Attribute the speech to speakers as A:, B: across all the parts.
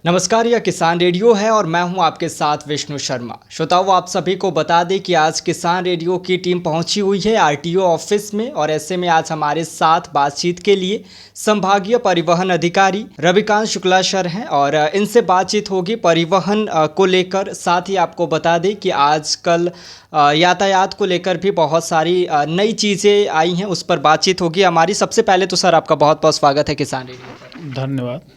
A: नमस्कार, यह किसान रेडियो है और मैं हूं आपके साथ विष्णु शर्मा। श्रोताओं, आप सभी को बता दें कि आज किसान रेडियो की टीम पहुंची हुई है आरटीओ ऑफिस में और ऐसे में आज हमारे साथ बातचीत के लिए संभागीय परिवहन अधिकारी रविकांत शुक्ला सर हैं और इनसे बातचीत होगी परिवहन को लेकर। साथ ही आपको बता दें कि आजकल यातायात को लेकर भी बहुत सारी नई चीज़ें आई हैं, उस पर बातचीत होगी हमारी। सबसे पहले तो सर आपका बहुत बहुत स्वागत है किसान रेडियो पर।
B: धन्यवाद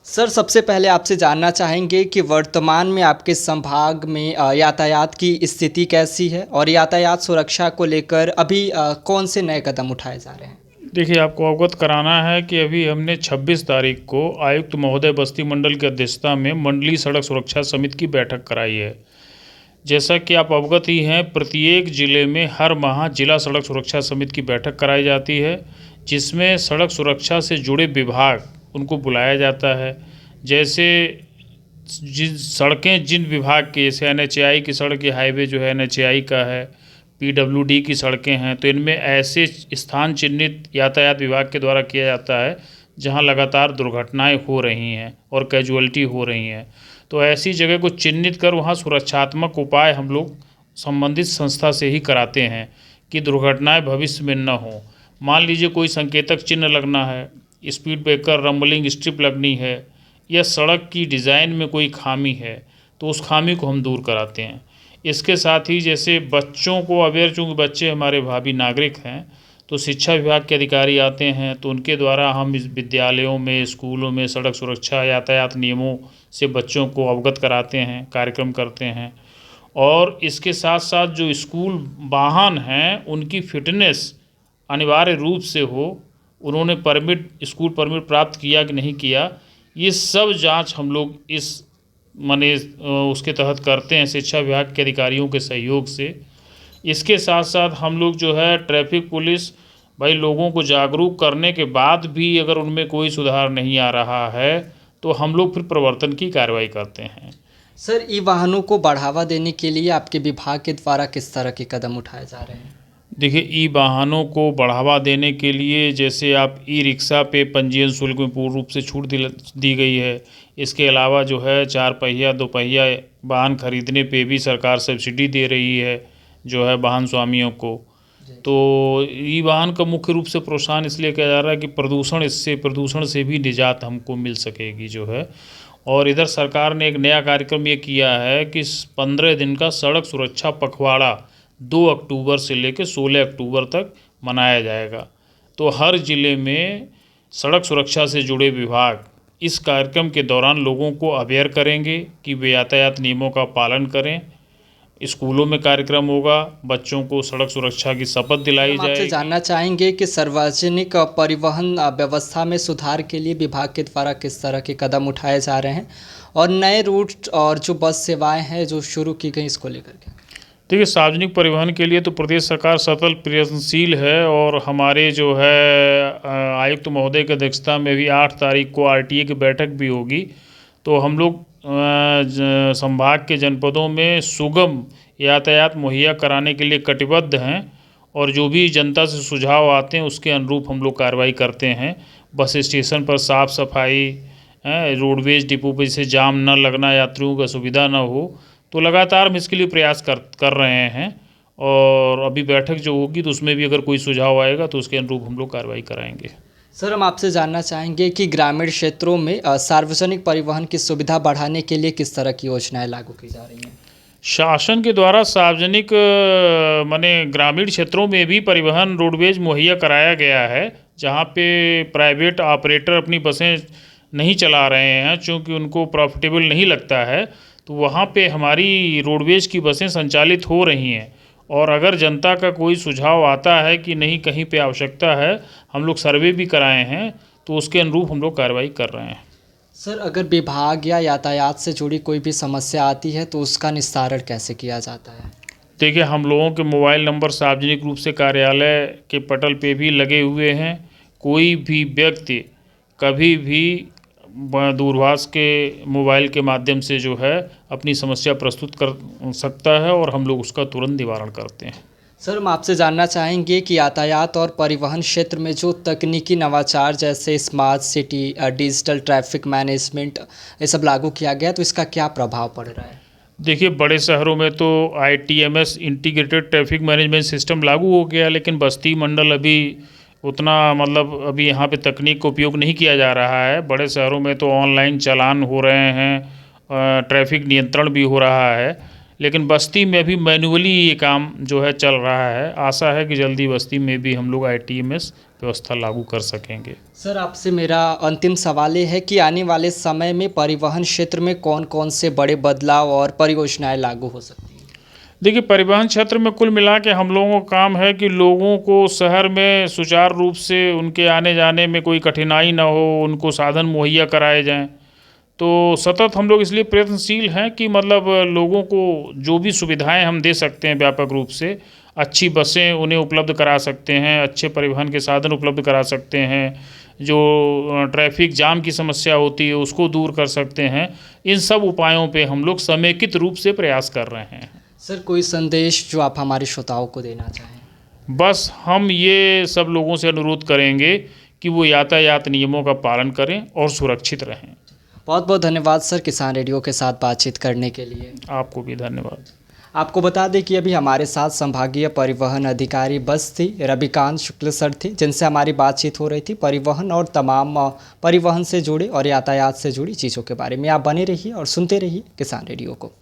A: सर, सबसे पहले आपसे जानना चाहेंगे कि वर्तमान में आपके संभाग में यातायात की स्थिति कैसी है और यातायात सुरक्षा को लेकर अभी कौन से नए कदम उठाए जा रहे हैं।
B: देखिए, आपको अवगत कराना है कि अभी हमने 26 तारीख को आयुक्त महोदय बस्ती मंडल की अध्यक्षता में मंडलीय सड़क सुरक्षा समिति की बैठक कराई है। जैसा कि आप अवगत ही हैं, प्रत्येक ज़िले में हर माह जिला सड़क सुरक्षा समिति की बैठक कराई जाती है, जिसमें सड़क सुरक्षा से जुड़े विभाग उनको बुलाया जाता है। जैसे जिन विभाग के, जैसे NHAI की सड़क, हाईवे जो है NHAI का है, PWD की सड़कें हैं, तो इनमें ऐसे स्थान चिन्हित यातायात विभाग के द्वारा किया जाता है जहां लगातार दुर्घटनाएं हो रही हैं और कैजुअल्टी हो रही हैं। तो ऐसी जगह को चिन्हित कर वहां सुरक्षात्मक उपाय हम लोग संबंधित संस्था से ही कराते हैं कि दुर्घटनाएं भविष्य में न हो। मान लीजिए कोई संकेतक चिन्ह लगना है, स्पीड ब्रेकर, रंबलिंग स्ट्रिप लगनी है, या सड़क की डिज़ाइन में कोई खामी है, तो उस खामी को हम दूर कराते हैं। इसके साथ ही जैसे बच्चों को अवेयर, चूँकि बच्चे हमारे भावी नागरिक हैं, तो शिक्षा विभाग के अधिकारी आते हैं, तो उनके द्वारा हम इस विद्यालयों में, स्कूलों में सड़क सुरक्षा यातायात नियमों से बच्चों को अवगत कराते हैं, कार्यक्रम करते हैं। और इसके साथ साथ जो स्कूल वाहन हैं उनकी फिटनेस अनिवार्य रूप से हो, उन्होंने स्कूल परमिट प्राप्त किया कि नहीं किया, ये सब जांच हम लोग इस उसके तहत करते हैं शिक्षा विभाग के अधिकारियों के सहयोग से। इसके साथ साथ हम लोग जो है ट्रैफिक पुलिस, भाई लोगों को जागरूक करने के बाद भी अगर उनमें कोई सुधार नहीं आ रहा है तो हम लोग फिर प्रवर्तन की कार्रवाई करते हैं।
A: सर, ई वाहनों को बढ़ावा देने के लिए आपके विभाग के द्वारा किस तरह के कदम उठाए जा रहे हैं।
B: देखिए, ई वाहनों को बढ़ावा देने के लिए जैसे आप ई रिक्शा पे पंजीयन शुल्क में पूर्ण रूप से छूट दी गई है। इसके अलावा जो है 4 पहिया 2 पहिया वाहन खरीदने पे भी सरकार सब्सिडी दे रही है जो है वाहन स्वामियों को। तो ई वाहन का मुख्य रूप से प्रोत्साहन इसलिए किया जा रहा है कि प्रदूषण से भी निजात हमको मिल सकेगी जो है। और इधर सरकार ने एक नया कार्यक्रम ये किया है कि 15 दिन का सड़क सुरक्षा पखवाड़ा 2 अक्टूबर से लेकर 16 अक्टूबर तक मनाया जाएगा। तो हर ज़िले में सड़क सुरक्षा से जुड़े विभाग इस कार्यक्रम के दौरान लोगों को अवेयर करेंगे कि वे यातायात नियमों का पालन करें। स्कूलों में कार्यक्रम होगा, बच्चों को सड़क सुरक्षा की शपथ दिलाई जाएगी।
A: आपसे जानना चाहेंगे कि सार्वजनिक परिवहन व्यवस्था में सुधार के लिए विभाग के द्वारा किस तरह के कदम उठाए जा रहे हैं और नए रूट और जो बस सेवाएं हैं जो शुरू की गई, इसको लेकर के।
B: देखिए, सार्वजनिक परिवहन के लिए तो प्रदेश सरकार सतत प्रयत्नशील है और हमारे जो है आयुक्त महोदय की अध्यक्षता में भी 8 तारीख को RTA की बैठक भी होगी। तो हम लोग संभाग के जनपदों में सुगम यातायात मुहैया कराने के लिए कटिबद्ध हैं और जो भी जनता से सुझाव आते हैं उसके अनुरूप हम लोग कार्रवाई करते हैं। बस स्टेशन पर साफ़ सफाई, रोडवेज डिपो पर जैसे जाम न लगना, यात्रियों को असुविधा न हो, तो लगातार हम इसके लिए प्रयास कर रहे हैं। और अभी बैठक जो होगी तो उसमें भी अगर कोई सुझाव आएगा तो उसके अनुरूप हम लोग कार्रवाई कराएंगे।
A: सर, हम आपसे जानना चाहेंगे कि ग्रामीण क्षेत्रों में सार्वजनिक परिवहन की सुविधा बढ़ाने के लिए किस तरह की योजनाएं लागू की जा रही हैं।
B: शासन के द्वारा सार्वजनिक ग्रामीण क्षेत्रों में भी परिवहन रोडवेज मुहैया कराया गया है, जहां पे प्राइवेट ऑपरेटर अपनी बसें नहीं चला रहे हैं चूँकि उनको प्रॉफिटेबल नहीं लगता है, तो वहाँ पे हमारी रोडवेज की बसें संचालित हो रही हैं। और अगर जनता का कोई सुझाव आता है कि नहीं कहीं पे आवश्यकता है, हम लोग सर्वे भी कराए हैं, तो उसके अनुरूप हम लोग कार्रवाई कर रहे हैं।
A: सर, अगर विभाग या यातायात से जुड़ी कोई भी समस्या आती है तो उसका निस्तारण कैसे किया जाता है।
B: देखिए, हम लोगों के मोबाइल नंबर सार्वजनिक रूप से कार्यालय के पटल पे भी लगे हुए हैं। कोई भी व्यक्ति कभी भी दूरभाष के मोबाइल के माध्यम से जो है अपनी समस्या प्रस्तुत कर सकता है और हम लोग उसका तुरंत निवारण करते हैं।
A: सर, हम आपसे जानना चाहेंगे कि यातायात और परिवहन क्षेत्र में जो तकनीकी नवाचार जैसे smart city, digital traffic management ये सब लागू किया गया, तो इसका क्या प्रभाव पड़ रहा है?
B: देखिए, बड़े शहरों में तो ITMS integrated traffic management system लागू हो गया, लेकिन बस्ती मंडल अभी उतना मतलब अभी यहाँ पे तकनीक का उपयोग नहीं किया जा रहा है। बड़े शहरों में तो ऑनलाइन चालान हो रहे हैं, ट्रैफिक नियंत्रण भी हो रहा है, लेकिन बस्ती में भी मैन्युअली ये काम जो है चल रहा है। आशा है कि जल्दी बस्ती में भी हम लोग ITMS व्यवस्था लागू कर सकेंगे।
A: सर, आपसे मेरा अंतिम सवाल ये है कि आने वाले समय में परिवहन क्षेत्र में कौन कौन से बड़े बदलाव और परियोजनाएं लागू हो सकती हैं?
B: देखिए, परिवहन क्षेत्र में कुल मिला के हम लोगों का काम है कि लोगों को शहर में सुचारू रूप से उनके आने जाने में कोई कठिनाई ना हो, उनको साधन मुहैया कराए जाएं। तो सतत हम लोग इसलिए प्रयत्नशील हैं कि मतलब लोगों को जो भी सुविधाएं हम दे सकते हैं व्यापक रूप से, अच्छी बसें उन्हें उपलब्ध करा सकते हैं, अच्छे परिवहन के साधन उपलब्ध करा सकते हैं, जो ट्रैफिक जाम की समस्या होती है उसको दूर कर सकते हैं। इन सब उपायों पे हम लोग समेकित रूप से प्रयास कर रहे हैं।
A: सर, कोई संदेश जो आप हमारे श्रोताओं को देना चाहें?
B: बस हम ये सब लोगों से अनुरोध करेंगे कि वो यातायात नियमों का पालन करें और सुरक्षित रहें।
A: बहुत बहुत धन्यवाद सर, किसान रेडियो के साथ बातचीत करने के लिए।
B: आपको भी धन्यवाद।
A: आपको बता दें कि अभी हमारे साथ संभागीय परिवहन अधिकारी बस्ती रविकांत शुक्ल सर थे, जिनसे हमारी बातचीत हो रही थी परिवहन और तमाम परिवहन से जुड़े और यातायात से जुड़ी चीज़ों के बारे में। आप बने रहिए और सुनते रहिए किसान रेडियो को।